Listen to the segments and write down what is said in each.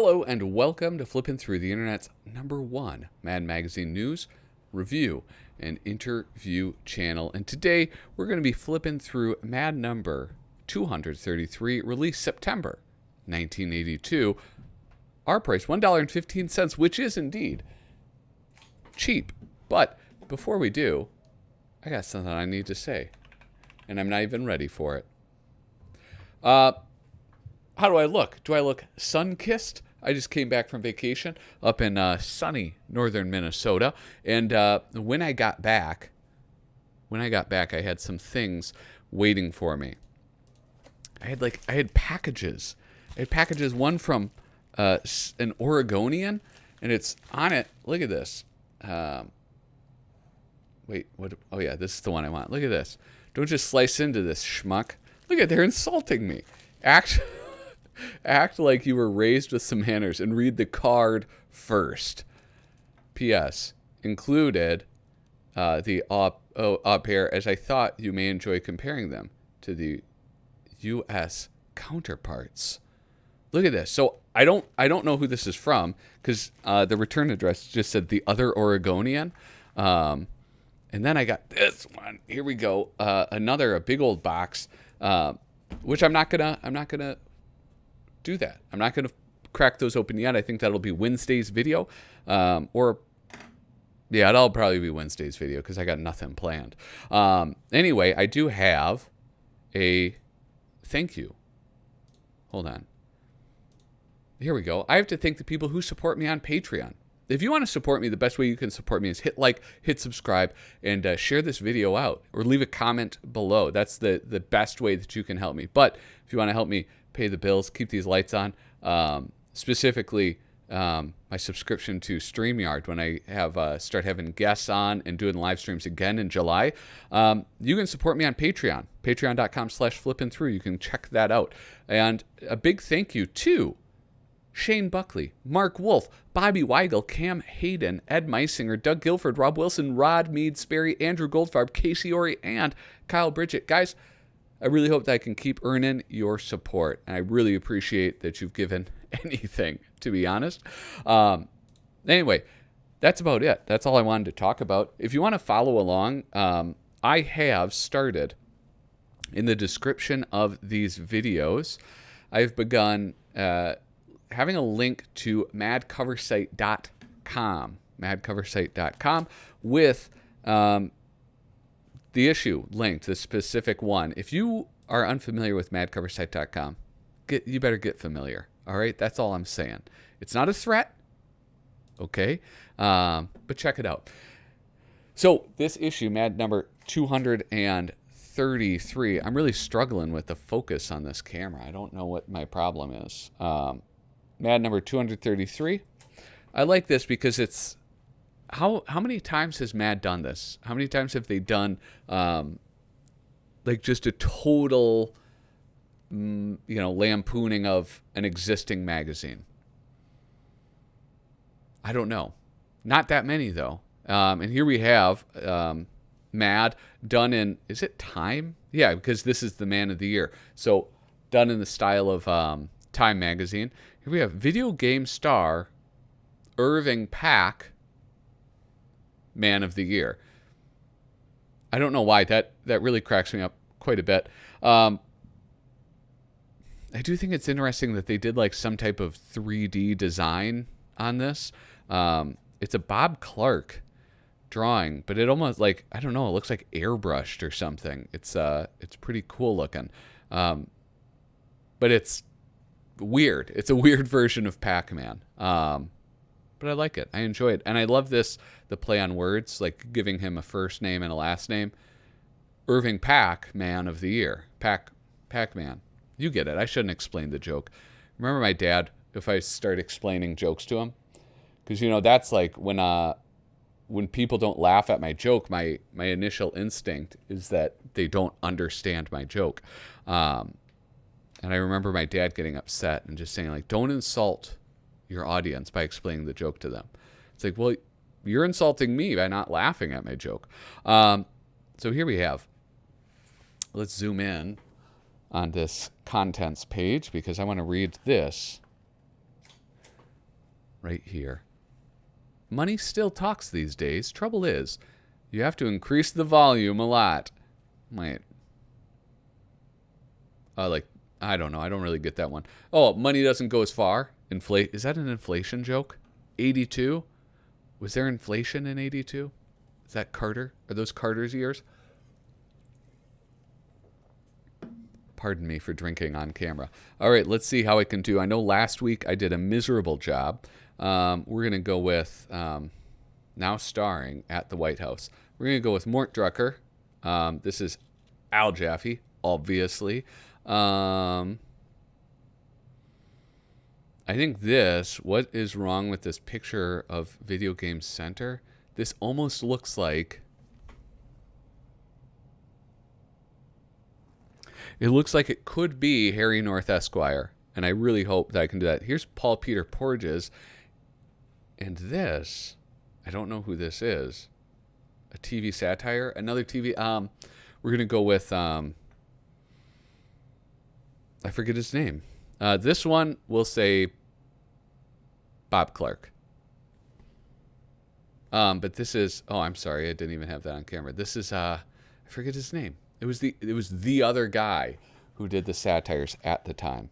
Hello and welcome to Flippin Through the Internet's #1 Mad Magazine news, review, and interview channel. And today we're going to be flipping through Mad number 233, released September 1982. Our price, $1.15, which is indeed cheap. But before we do, I got something I need to say, and I'm not even ready for it. How do I look? Do I look sun-kissed? I just came back from vacation up in sunny northern Minnesota, and when I got back, I had some things waiting for me. I had packages. I had packages. One from an Oregonian, and it's on it. Look at this. Wait, what? Oh yeah, this is the one I want. Look at this. Don't just slice into this schmuck. Look at, they're insulting me. Act like you were raised with some manners and read the card first. P.S. Included the up here, as I thought you may enjoy comparing them to the U.S. counterparts. Look at this. So I don't know who this is from, because the return address just said the other Oregonian. And then I got this one. Here we go. A big old box, which I'm not gonna do that. I'm not gonna crack those open yet. I think that'll be Wednesday's video, it'll probably be Wednesday's video because I got nothing planned. Anyway, I do have a thank you. Hold on. Here we go. I have to thank the people who support me on Patreon. If you want to support me, the best way you can support me is hit like, hit subscribe, and share this video out, or leave a comment below. That's the best way that you can help me. But if you want to help me pay the bills, keep these lights on, specifically my subscription to StreamYard, when I have start having guests on and doing live streams again in July, you can support me on Patreon, patreon.com/flippinthrough. You can check that out. And a big thank you to Shane Buckley, Mark Wolf, Bobby Weigel, Cam Hayden, Ed Meisinger, Doug Guilford, Rob Wilson, Rod Mead Sperry, Andrew Goldfarb, Casey Ori, and Kyle Bridget. Guys, I really hope that I can keep earning your support, and I really appreciate that you've given anything, to be honest. Anyway, that's about it. That's all I wanted to talk about. If you want to follow along, I have started in the description of these videos. I've begun having a link to madcoversite.com with the issue linked, the specific one. If you are unfamiliar with madcoversite.com, you better get familiar. All right, that's all I'm saying. It's not a threat, okay? But check it out. So this issue, Mad number 233, I'm really struggling with the focus on this camera. I don't know what my problem is. Mad number 233. I like this because it's how many times has Mad done this? How many times have they done like just a total lampooning of an existing magazine? I don't know. Not that many though. And here we have Mad done in, is it Time? Yeah, because this is the Man of the Year. So done in the style of Time magazine. Here we have video game star Irving Pack, Man of the Year. I don't know why. That really cracks me up quite a bit. I do think it's interesting that they did like some type of 3D design on this. It's a Bob Clark drawing, but it almost like, I don't know, it looks like airbrushed or something. It's pretty cool looking. But it's weird. It's a weird version of Pac-Man. But I like it. I enjoy it. And I love the play on words, like giving him a first name and a last name. Irving Pack, Man of the Year. Pac-Man. You get it. I shouldn't explain the joke. Remember my dad, if I start explaining jokes to him? Because, that's like when people don't laugh at my joke, my initial instinct is that they don't understand my joke. And I remember my dad getting upset and just saying, like, don't insult your audience by explaining the joke to them. It's like, well, you're insulting me by not laughing at my joke. So here we have, let's zoom in on this contents page because I want to read this right here. Money still talks these days. Trouble is, you have to increase the volume a lot. Wait. I don't know. I don't really get that one. Oh, money doesn't go as far. Is that an inflation joke? 82? Was there inflation in 82? Is that Carter? Are those Carter's years? Pardon me for drinking on camera. All right, let's see how I can do. I know last week I did a miserable job. We're going to go with, now starring at the White House, we're going to go with Mort Drucker. This is Al Jaffe, obviously. I think what is wrong with this picture of Video Game Center? This almost looks like, it could be Harry North Esquire. And I really hope that I can do that. Here's Paul Peter Porges. And this, I don't know who this is. A TV satire? Another TV, we're going to go with, I forget his name. This one, we'll say Bob Clark. But this is, oh, I'm sorry, I didn't even have that on camera. This is, I forget his name. It was the other guy who did the satires at the time.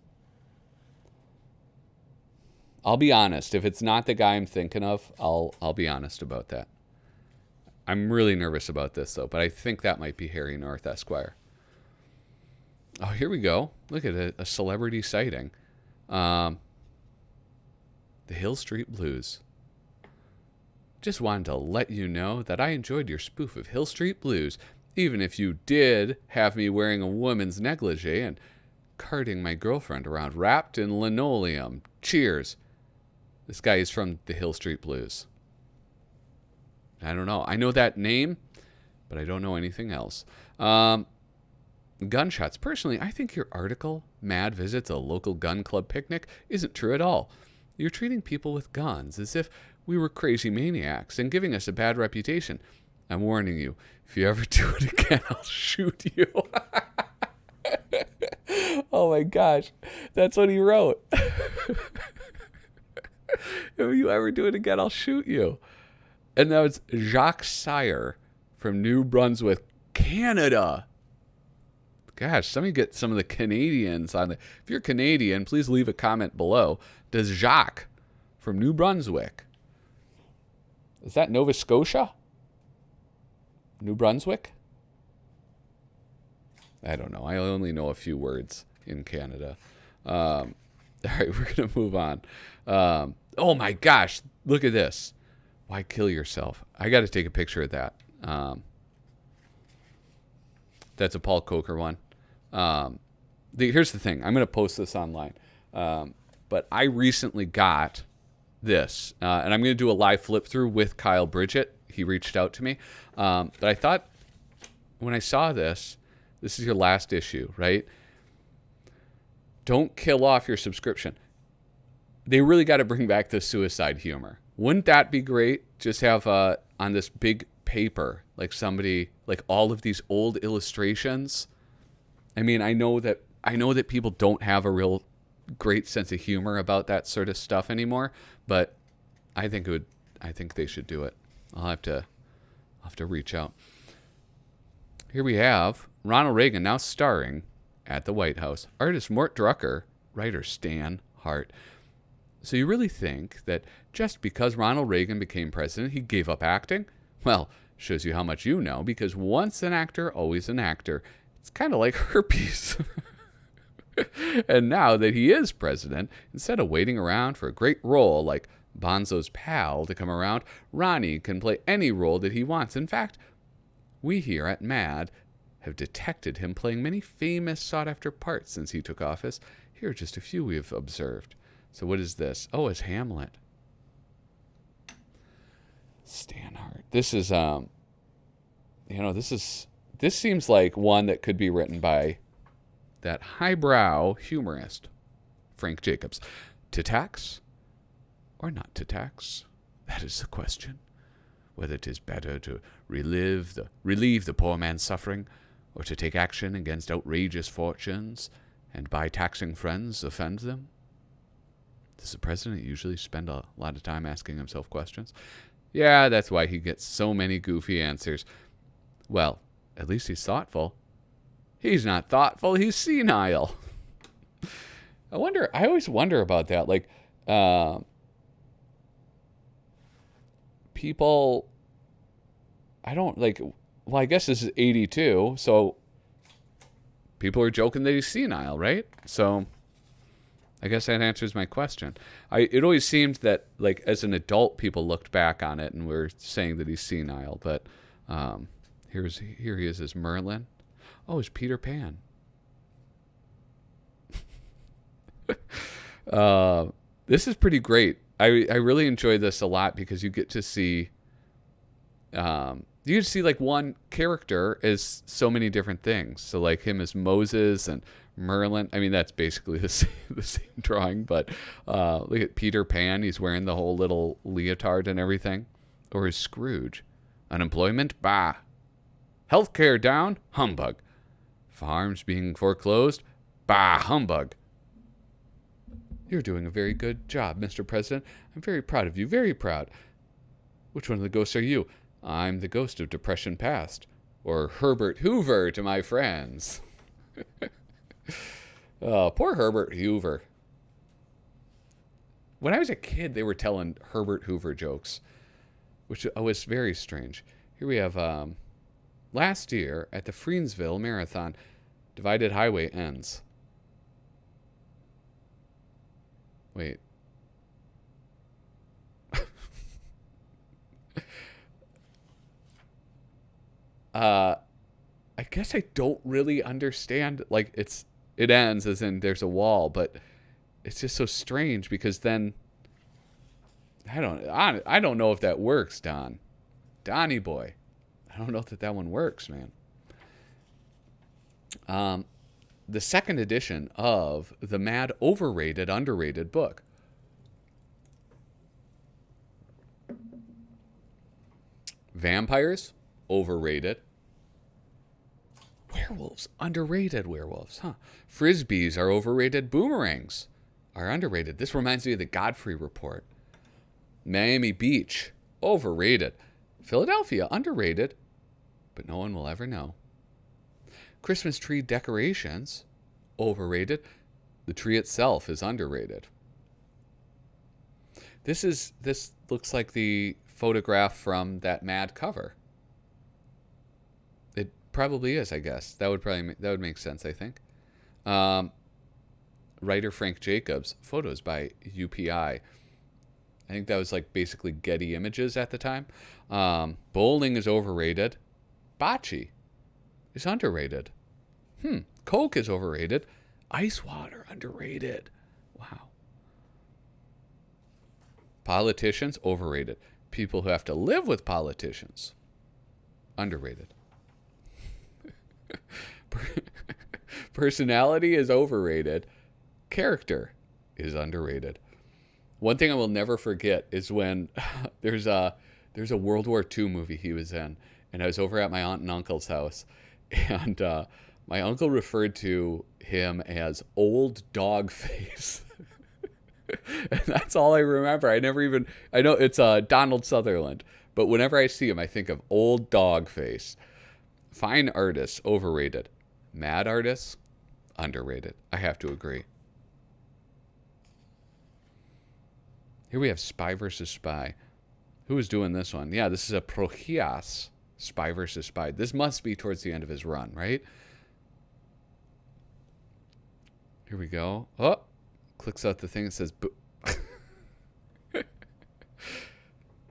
I'll be honest. If it's not the guy I'm thinking of, I'll be honest about that. I'm really nervous about this, though, but I think that might be Harry North Esquire. Oh, here we go. Look at it, a celebrity sighting. The Hill Street Blues. Just wanted to let you know that I enjoyed your spoof of Hill Street Blues, even if you did have me wearing a woman's negligee and carting my girlfriend around wrapped in linoleum. Cheers. This guy is from the Hill Street Blues. I don't know. I know that name, but I don't know anything else. Gunshots. Personally, I think your article, Mad Visits a Local Gun Club Picnic, isn't true at all. You're treating people with guns as if we were crazy maniacs and giving us a bad reputation. I'm warning you, if you ever do it again, I'll shoot you. Oh my gosh, that's what he wrote. If you ever do it again, I'll shoot you. And that was Jacques Sire from New Brunswick, Canada. Gosh, somebody get some of the Canadians on the. If you're Canadian, please leave a comment below. Does Jacques from New Brunswick, is that Nova Scotia? New Brunswick? I don't know. I only know a few words in Canada. All right, we're going to move on. Oh my gosh, look at this. Why kill yourself? I got to take a picture of that. That's a Paul Coker one. Here's the thing. I'm going to post this online. But I recently got this. And I'm going to do a live flip through with Kyle Bridget. He reached out to me. But I thought when I saw this is your last issue, right? Don't kill off your subscription. They really got to bring back the suicide humor. Wouldn't that be great? Just have on this big paper, like somebody, like all of these old illustrations. I mean, I know that people don't have a real great sense of humor about that sort of stuff anymore, but I think they should do it. I'll have to reach out. Here we have Ronald Reagan now starring at the White House. Artist Mort Drucker, writer Stan Hart. So you really think that just because Ronald Reagan became president, he gave up acting? Well, shows you how much you know, because once an actor, always an actor. It's kind of like herpes. And now that he is president, instead of waiting around for a great role like Bonzo's pal to come around, Ronnie can play any role that he wants. In fact, we here at MAD have detected him playing many famous sought-after parts since he took office. Here are just a few we have observed. So what is this? Oh, it's Hamlet. Stan Hart. This is, this seems like one that could be written by that highbrow humorist, Frank Jacobs. To tax or not to tax? That is the question. Whether it is better to relieve the poor man's suffering, or to take action against outrageous fortunes, and by taxing friends offend them. Does the president usually spend a lot of time asking himself questions? Yeah, that's why he gets so many goofy answers. Well, at least he's thoughtful. He's not thoughtful, he's senile. I always wonder about that. Like, people, I don't like, well, I guess this is 82, so people are joking that he's senile, right? So I guess that answers my question. It always seemed that, like, as an adult, people looked back on it and were saying that he's senile, but here he is as Merlin. Oh, it's Peter Pan. This is pretty great. I really enjoy this a lot because you get to see like one character as so many different things. So like him as Moses and Merlin. I mean, that's basically the same drawing, but look at Peter Pan. He's wearing the whole little leotard and everything. Or is Scrooge? Unemployment? Bah. Healthcare down? Humbug. Farms being foreclosed? Bah, humbug. You're doing a very good job, Mr. President. I'm very proud of you, very proud. Which one of the ghosts are you? I'm the ghost of depression past. Or Herbert Hoover to my friends. Oh, poor Herbert Hoover. When I was a kid, they were telling Herbert Hoover jokes, which was very strange. Here we have, last year at the Friensville Marathon, divided highway ends. Wait. I guess I don't really understand. Like, it ends as in there's a wall, but it's just so strange because then I don't know if that works, Donnie boy. I don't know if that one works, man. The second edition of the Mad Overrated, Underrated book. Vampires, overrated. Werewolves, underrated werewolves, huh? Frisbees are overrated. Boomerangs are underrated. This reminds me of the Godfrey Report. Miami Beach, overrated. Philadelphia, underrated, but no one will ever know. Christmas tree decorations, overrated. The tree itself is underrated. This looks like the photograph from that Mad cover. It probably is, I guess. That would make sense, I think. Writer Frank Jacobs, photos by UPI. I think that was like basically Getty Images at the time. Bowling is overrated. Bocce is underrated. Coke is overrated. Ice water, underrated. Wow. Politicians, overrated. People who have to live with politicians, underrated. Personality is overrated. Character is underrated. One thing I will never forget is when there's a World War II movie he was in, and I was over at my aunt and uncle's house, and my uncle referred to him as Old Dog Face. And that's all I remember. I know it's Donald Sutherland, but whenever I see him, I think of Old Dog Face. Fine artists, overrated. Mad artists, underrated. I have to agree. Here we have Spy versus Spy. Who is doing this one? Yeah, this is a Prochias, Spy versus Spy. This must be towards the end of his run, right? Here we go. Oh, clicks out the thing that says...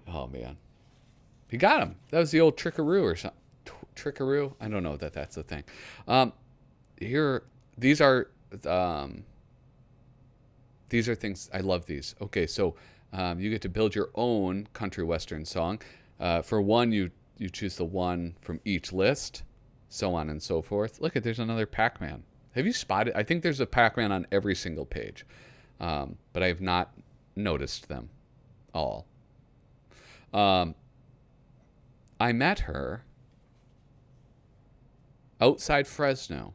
Oh, man. He got him. That was the old trickaroo or something. Trickaroo? I don't know that that's a thing. These are things, I love these. Okay, so you get to build your own country western song. For one, you choose the one from each list, so on and so forth. Look, there's another Pac-Man. Have you spotted? I think there's a Pac-Man on every single page, but I have not noticed them all. I met her outside Fresno.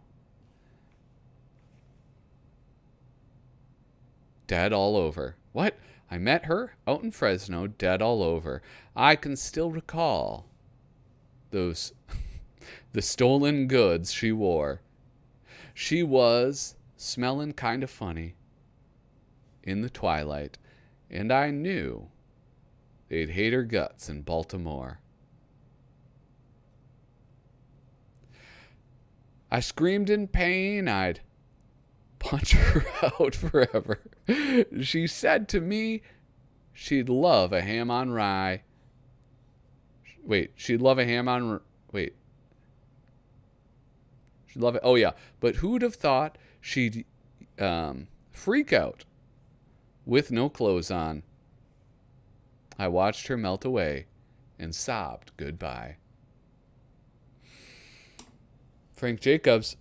Dead all over. What? I met her out in Fresno, dead all over. I can still recall those the stolen goods she wore. She was smelling kind of funny in the twilight, and I knew they'd hate her guts in Baltimore. I screamed in pain I'd punch her out forever. She said to me she'd love a ham on rye. Wait, she'd love a ham on... Wait. She'd love it. Oh, yeah. But who'd have thought she'd freak out with no clothes on? I watched her melt away and sobbed goodbye. Frank Jacobs,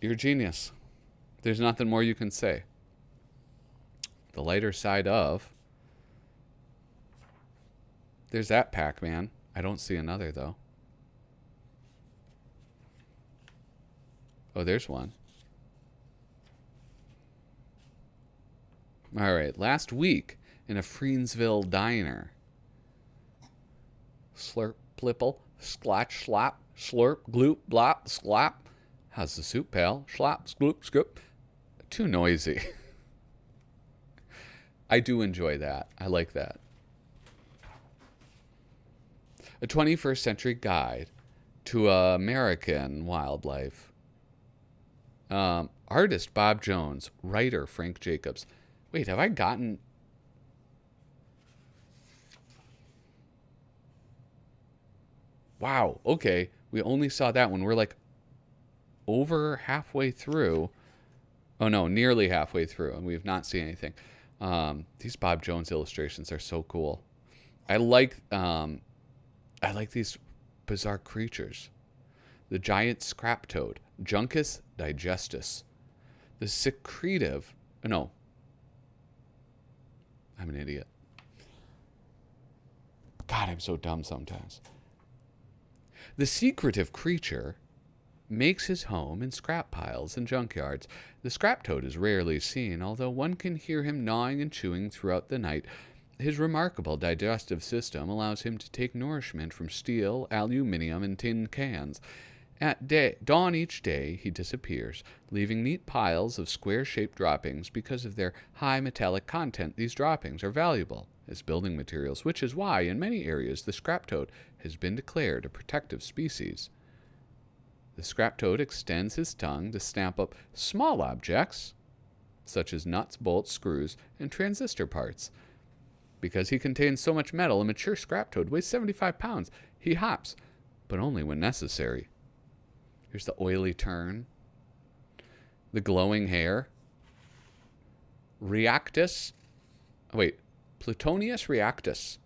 you're a genius. There's nothing more you can say. The lighter side of... There's that Pac-Man. I don't see another, though. Oh, there's one. All right. Last week in a Freensville diner. Slurp, plipple, sclatch, slap, slurp, gloop, blop, sklap. How's the soup, pal? Slap, skloop, scoop. Too noisy. I do enjoy that. I like that. A 21st century guide to American wildlife. Artist Bob Jones. Writer Frank Jacobs. Wait, have I gotten... Wow, okay. We only saw that one. We're like over halfway through. Oh no, nearly halfway through, and we have not seen anything. These Bob Jones illustrations are so cool. I like these bizarre creatures. The giant scrap toad, Juncus digestus. The secretive... No. I'm an idiot. God, I'm so dumb sometimes. The secretive creature makes his home in scrap piles and junkyards. The scrap toad is rarely seen, although one can hear him gnawing and chewing throughout the night. His remarkable digestive system allows him to take nourishment from steel, aluminium, and tin cans. At dawn each day, he disappears, leaving neat piles of square-shaped droppings. Because of their high metallic content, these droppings are valuable as building materials, which is why, in many areas, the scrap toad has been declared a protective species. The scrap toad extends his tongue to snap up small objects, such as nuts, bolts, screws, and transistor parts. Because he contains so much metal, a mature scrap toad weighs 75 pounds. He hops, but only when necessary. Here's the oily tern. The glowing hair. Reactus. Wait. Plutonius reactus.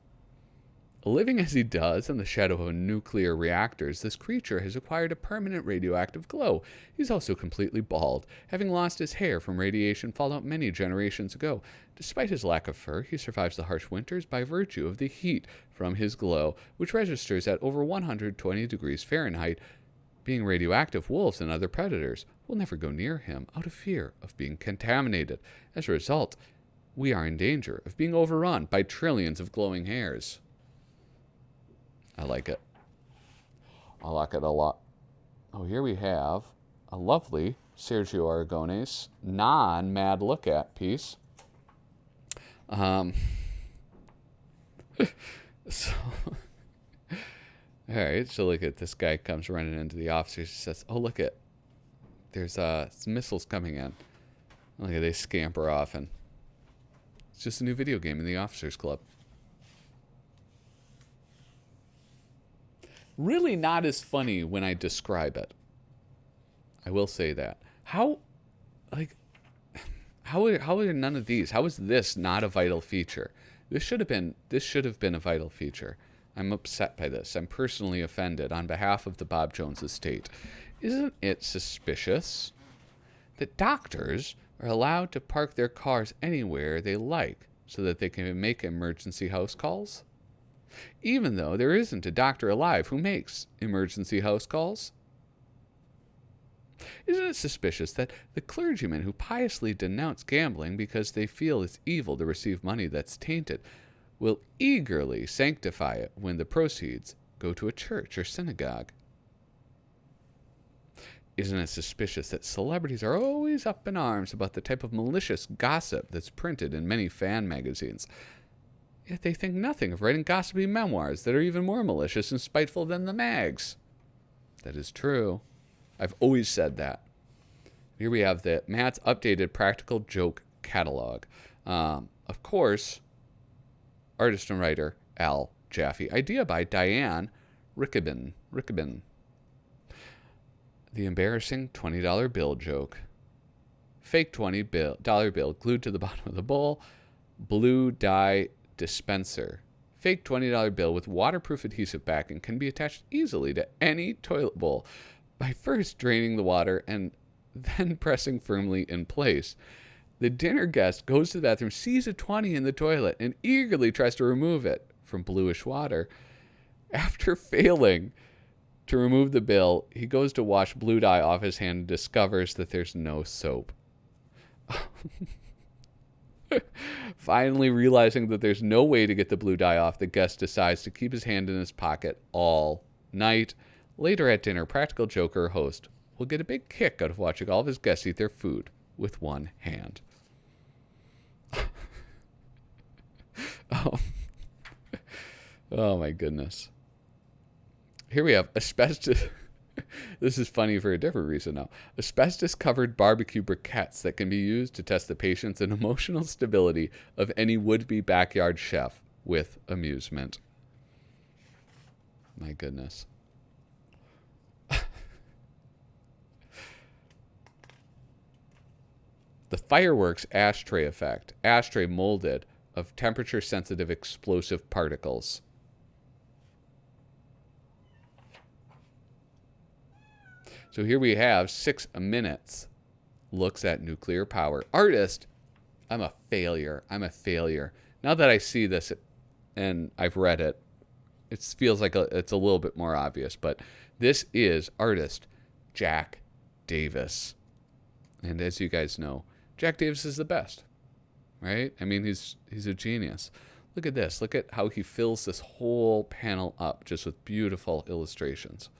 Living as he does in the shadow of nuclear reactors, this creature has acquired a permanent radioactive glow. He's also completely bald, having lost his hair from radiation fallout many generations ago. Despite his lack of fur, he survives the harsh winters by virtue of the heat from his glow, which registers at over 120 degrees Fahrenheit. Being radioactive, wolves and other predators will never go near him out of fear of being contaminated. As a result, we are in danger of being overrun by trillions of glowing hairs. I like it. I like it a lot. Oh, here we have a lovely Sergio Aragonés non-Mad Look At piece. So, all right, so look at this guy comes running into the officers. He says, oh, look at, there's some missiles coming in. Look at, they scamper off, and it's just a new video game in the officers club. Really not as funny when I describe it. I will say that. How are none of these? How is this not a vital feature? This should have been a vital feature. I'm upset by this. I'm personally offended on behalf of the Bob Jones estate. Isn't it suspicious that doctors are allowed to park their cars anywhere they like so that they can make emergency house calls? Even though there isn't a doctor alive who makes emergency house calls? Isn't it suspicious that the clergymen who piously denounce gambling because they feel it's evil to receive money that's tainted will eagerly sanctify it when the proceeds go to a church or synagogue? Isn't it suspicious that celebrities are always up in arms about the type of malicious gossip that's printed in many fan magazines? Yet they think nothing of writing gossipy memoirs that are even more malicious and spiteful than the mags. That is true. I've always said that. Here we have the MAD's updated practical joke catalog. Of course, artist and writer Al Jaffe. Idea by Diane Rickeben. The embarrassing $20 bill joke. Fake $20 bill glued to the bottom of the bowl. Blue dye dispenser. Fake $20 bill with waterproof adhesive backing can be attached easily to any toilet bowl by first draining the water and then pressing firmly in place. The dinner guest goes to the bathroom, sees a 20 in the toilet, and eagerly tries to remove it from bluish water. After failing to remove the bill, he goes to wash blue dye off his hand and discovers that there's no soap. Finally realizing that there's no way to get the blue dye off, the guest decides to keep his hand in his pocket all night. Later at dinner, practical joker host will get a big kick out of watching all of his guests eat their food with one hand. Oh my goodness. Here we have asbestos. This is funny for a different reason now. Asbestos-covered barbecue briquettes that can be used to test the patience and emotional stability of any would-be backyard chef with amusement. My goodness. The fireworks ashtray effect. Ashtray molded of temperature-sensitive explosive particles. So here we have 6 minutes. Looks at nuclear power. Artist, I'm a failure. Now that I see this and I've read it, it feels like it's a little bit more obvious. But this is artist Jack Davis. And as you guys know, Jack Davis is the best, right? I mean, he's a genius. Look at this. Look at how he fills this whole panel up just with beautiful illustrations.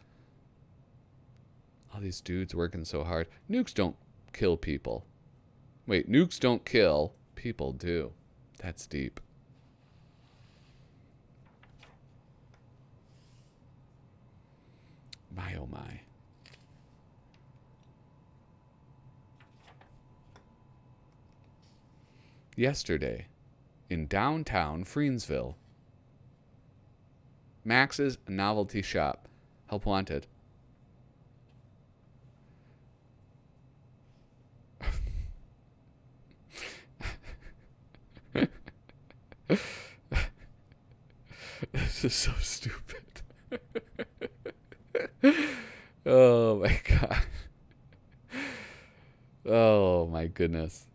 All these dudes working so hard. Nukes don't kill people. Wait, nukes don't kill. People do. That's deep. My, oh my. Yesterday, in downtown Freensville, Max's novelty shop. Help wanted. This is so stupid. Oh my god. Oh my goodness.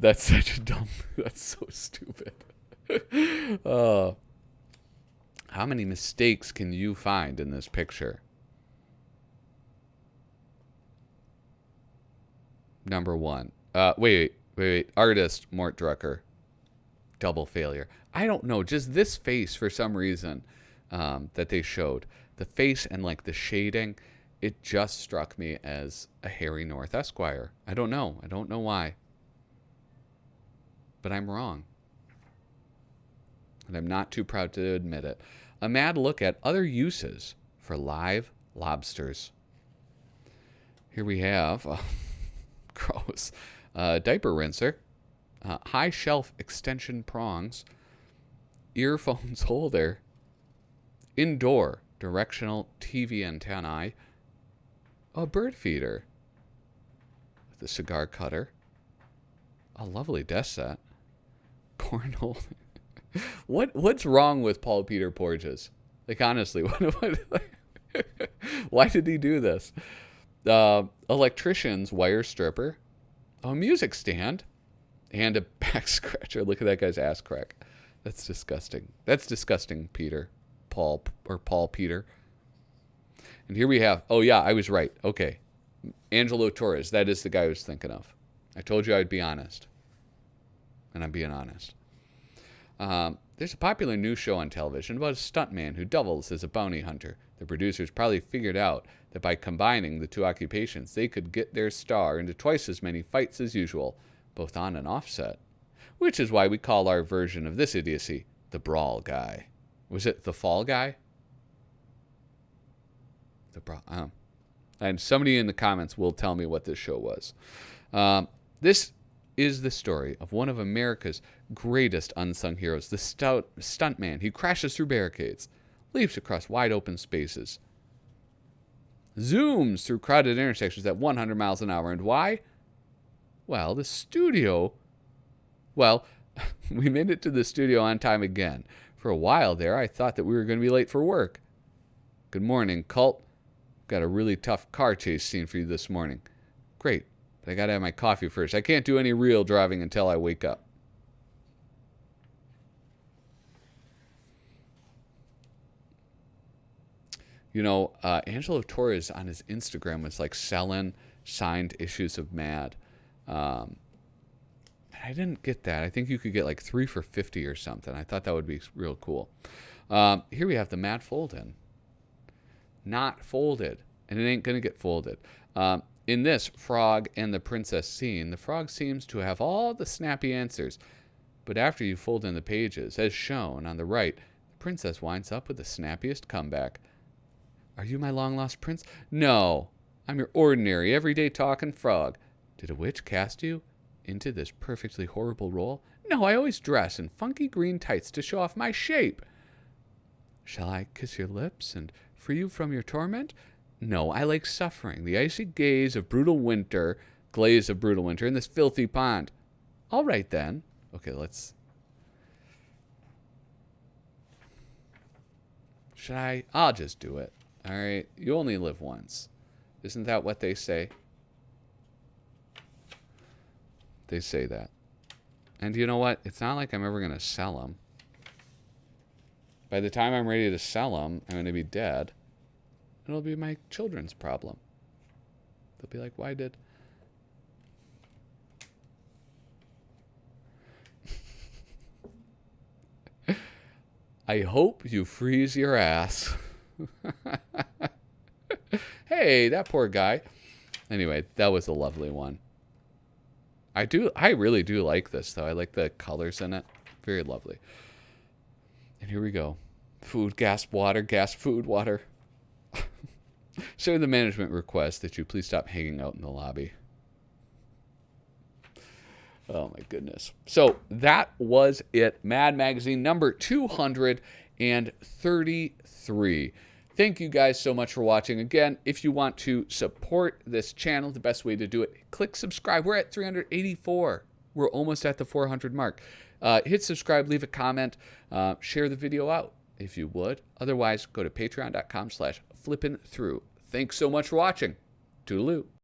That's such a dumb. That's so stupid. How many mistakes can you find in this picture? Number 1. Wait. Artist Mort Drucker. Double failure. I don't know. Just this face for some reason that they showed. The face and like the shading, it just struck me as a Harry North Esquire. I don't know. I don't know why. But I'm wrong. And I'm not too proud to admit it. A mad look at other uses for live lobsters. Here we have, gross, diaper rinser, high shelf extension prongs, earphones holder, indoor directional TV antennae, a bird feeder with a cigar cutter, a lovely desk set, cornhole. What's wrong with Paul Peter Porges? Like, honestly, why did he do this? Electrician's wire stripper, a music stand, and a back scratcher. Look at that guy's ass crack. That's disgusting. That's disgusting, Peter. Paul Peter. And here we have, oh yeah, I was right. Okay. Angelo Torres, that is the guy I was thinking of. I told you I'd be honest. And I'm being honest. There's a popular news show on television about a stuntman who doubles as a bounty hunter. The producers probably figured out that by combining the two occupations, they could get their star into twice as many fights as usual, both on and off set. Which is why we call our version of this idiocy the Brawl Guy. Was it the Fall Guy? The Brawl. And somebody in the comments will tell me what this show was. This is the story of one of America's greatest unsung heroes, the stuntman. He crashes through barricades, leaps across wide open spaces, zooms through crowded intersections at 100 miles an hour. And why? Well, the studio... Well, we made it to the studio on time again. For a while there, I thought that we were going to be late for work. Good morning, cult. Got a really tough car chase scene for you this morning. Great, but I got to have my coffee first. I can't do any real driving until I wake up. You know, Angelo Torres on his Instagram was like selling signed issues of MAD. I didn't get that. I think you could get like 3 for $50 or something. I thought that would be real cool. Here we have the MAD fold-in. Not folded. And it ain't going to get folded. In this Frog and the Princess scene, the Frog seems to have all the snappy answers. But after you fold in the pages, as shown on the right, the Princess winds up with the snappiest comeback. Are you my long-lost prince? No. I'm your ordinary, everyday talking frog. Did a witch cast you into this perfectly horrible role? No, I always dress in funky green tights to show off my shape. Shall I kiss your lips and free you from your torment? No, I like suffering, the icy glaze of brutal winter in this filthy pond. All right, then. Okay, let's... Should I? I'll just do it. All right, you only live once. Isn't that what they say? They say that. And you know what? It's not like I'm ever going to sell them. By the time I'm ready to sell them, I'm going to be dead. It'll be my children's problem. They'll be like, why did... I hope you freeze your ass. Hey, that poor guy. Anyway, that was a lovely one. I really do like this, though. I like the colors in it. Very lovely. And here we go. Food, gas, water, gas, food, water. Sir, the management requests that you please stop hanging out in the lobby. Oh, my goodness. So that was it. MAD Magazine number 233. Thank you guys so much for watching. Again, if you want to support this channel, the best way to do it, click subscribe. We're at 384. We're almost at the 400 mark. Hit subscribe, leave a comment, share the video out if you would. Otherwise, go to patreon.com/flippinthrough. Thanks so much for watching. Toodaloo.